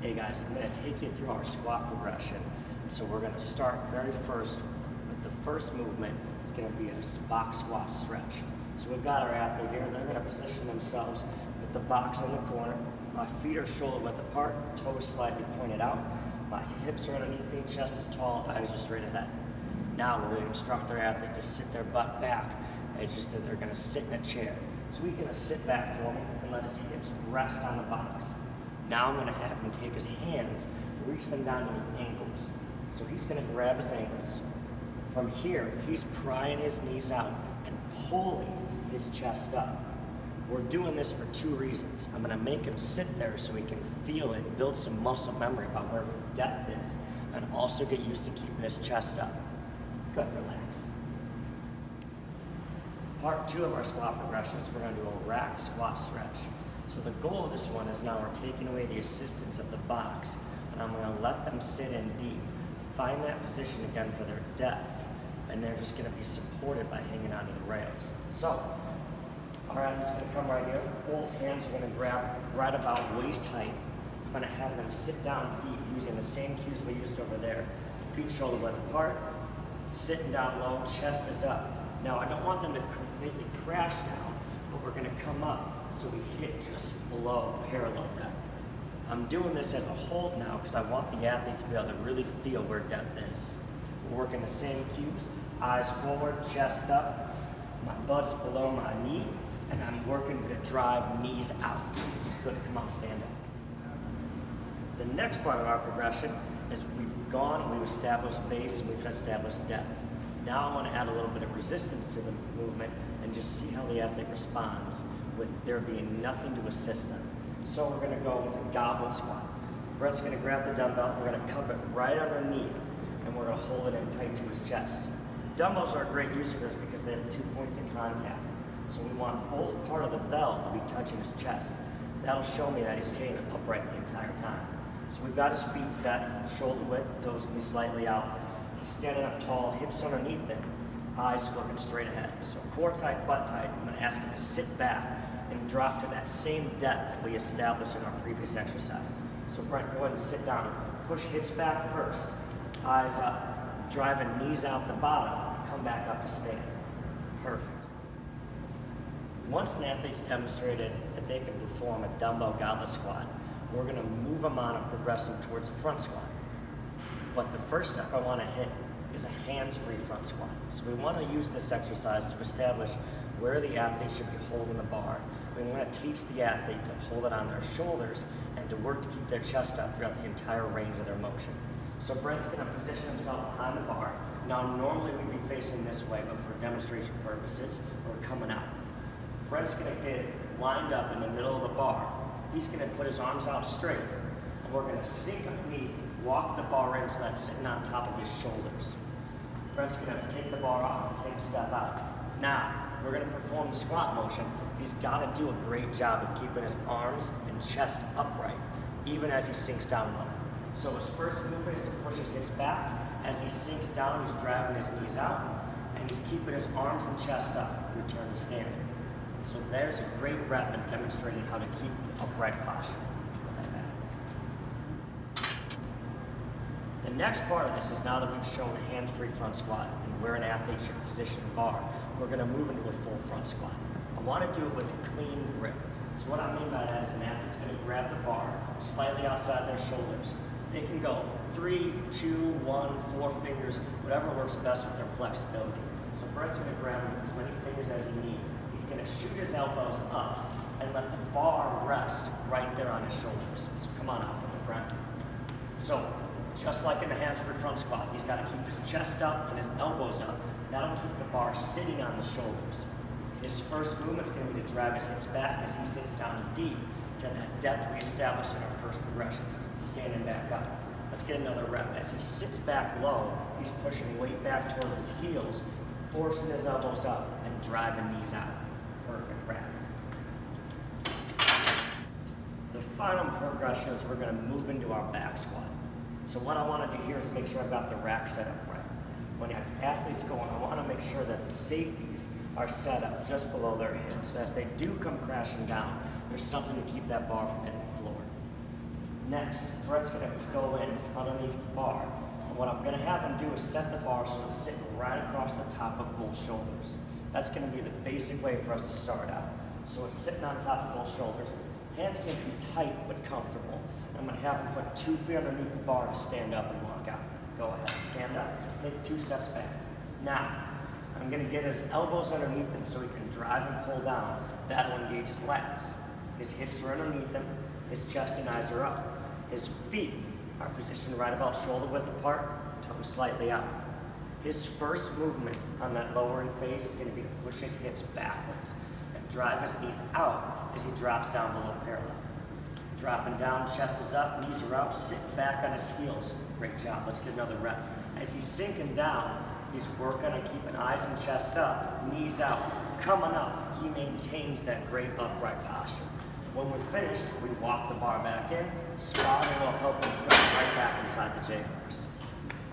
Hey guys, I'm going to take you through our squat progression. So we're going to start very first with the first movement. It's going to be a box squat stretch. So we've got our athlete here. They're going to position themselves with the box in the corner. My feet are shoulder width apart, toes slightly pointed out. My hips are underneath me, chest is tall, eyes are straight ahead. Now we're going to instruct our athlete to sit their butt back. It's just that they're going to sit in a chair. So he's going to sit back for me and let his hips rest on the box. Now I'm going to have him take his hands, reach them down to his ankles. So he's going to grab his ankles. From here, he's prying his knees out and pulling his chest up. We're doing this for two reasons. I'm going to make him sit there so he can feel it, build some muscle memory about where his depth is, and also get used to keeping his chest up. Good, relax. Part two of our squat progression is we're going to do a rack squat stretch. So the goal of this one is now we're taking away the assistance of the box, and I'm going to let them sit in deep. Find that position again for their depth, and they're just going to be supported by hanging onto the rails. So, our athlete's going to come right here. Both hands are going to grab right about waist height. I'm going to have them sit down deep using the same cues we used over there. Feet shoulder width apart, sitting down low, chest is up. Now, I don't want them to completely crash down, but we're going to come up so we hit just below parallel depth. I'm doing this as a hold now because I want the athlete to be able to really feel where depth is. We're working the same cues, eyes forward, chest up, my butt's below my knee, and I'm working to drive knees out. Good, come on, stand up. The next part of our progression is we've gone and we've established base and we've established depth. Now I want to add a little bit of resistance to the movement and just see how the athlete responds with there being nothing to assist them. So we're going to go with a goblet squat. Brett's going to grab the dumbbell, we're going to cup it right underneath, and we're going to hold it in tight to his chest. Dumbbells are a great use for this because they have 2 points of contact. So we want both part of the bell to be touching his chest. That'll show me that he's staying upright the entire time. So we've got his feet set, shoulder width, toes can be slightly out. He's standing up tall, hips underneath him, eyes looking straight ahead. So core tight, butt tight. I'm going to ask him to sit back and drop to that same depth that we established in our previous exercises. So Brent, go ahead and sit down. Push hips back first, eyes up, driving knees out the bottom, come back up to stand. Perfect. Once an athlete's demonstrated that they can perform a dumbbell goblet squat, we're going to move them on and progress them towards a front squat. But the first step I want to hit is a hands-free front squat. So we want to use this exercise to establish where the athlete should be holding the bar. We want to teach the athlete to hold it on their shoulders and to work to keep their chest up throughout the entire range of their motion. So Brent's going to position himself behind the bar. Now normally we'd be facing this way, but for demonstration purposes, we're coming out. Brent's going to get lined up in the middle of the bar. He's going to put his arms out straight, and we're going to sink underneath, walk the bar in so that's sitting on top of his shoulders. Brent's going to take the bar off and take a step out. Now, we're going to perform the squat motion. He's got to do a great job of keeping his arms and chest upright, even as he sinks down low. So his first movement is to push his hips back. As he sinks down, he's driving his knees out, and he's keeping his arms and chest up. Return to standing. So there's a great rep in demonstrating how to keep upright posture. The next part of this is now that we've shown a hands-free front squat and where an athlete should position the bar, we're going to move into a full front squat. I want to do it with a clean grip. So what I mean by that is an athlete's going to grab the bar slightly outside their shoulders. They can go 3, 2, 1, 4 fingers, whatever works best with their flexibility. So Brett's going to grab it with as many fingers as he needs. He's going to shoot his elbows up and let the bar rest right there on his shoulders. So come on out with it, Brett. So just like in the hands-free front squat, he's got to keep his chest up and his elbows up. That'll keep the bar sitting on the shoulders. His first movement's going to be to drag his hips back as he sits down deep to that depth we established in our first progressions, standing back up. Let's get another rep. As he sits back low, he's pushing weight back towards his heels, forcing his elbows up and driving knees out. Perfect rep. The final progression is we're going to move into our back squat. So what I want to do here is make sure I've got the rack set up right. When athletes go on, I want to make sure that the safeties are set up just below their hips, so that if they do come crashing down, there's something to keep that bar from hitting the floor. Next, Brett's gonna go in underneath the bar. And what I'm gonna have him do is set the bar so it's sitting right across the top of both shoulders. That's gonna be the basic way for us to start out. So it's sitting on top of both shoulders. Hands can be tight but comfortable. I'm gonna have him put 2 feet underneath the bar to stand up and walk out. Go ahead, stand up, take 2 steps back. Now, I'm gonna get his elbows underneath him so he can drive and pull down. That'll engage his lats. His hips are underneath him, his chest and eyes are up. His feet are positioned right about shoulder width apart, toes slightly out. His first movement on that lowering phase is gonna be to push his hips backwards and drive his knees out as he drops down below parallel. Dropping down, chest is up, knees are out, sitting back on his heels. Great job, let's get another rep. As he's sinking down, he's working on keeping eyes and chest up, knees out. Coming up, he maintains that great upright posture. When we're finished, we walk the bar back in, spot, and we'll help him put it right back inside the J horse.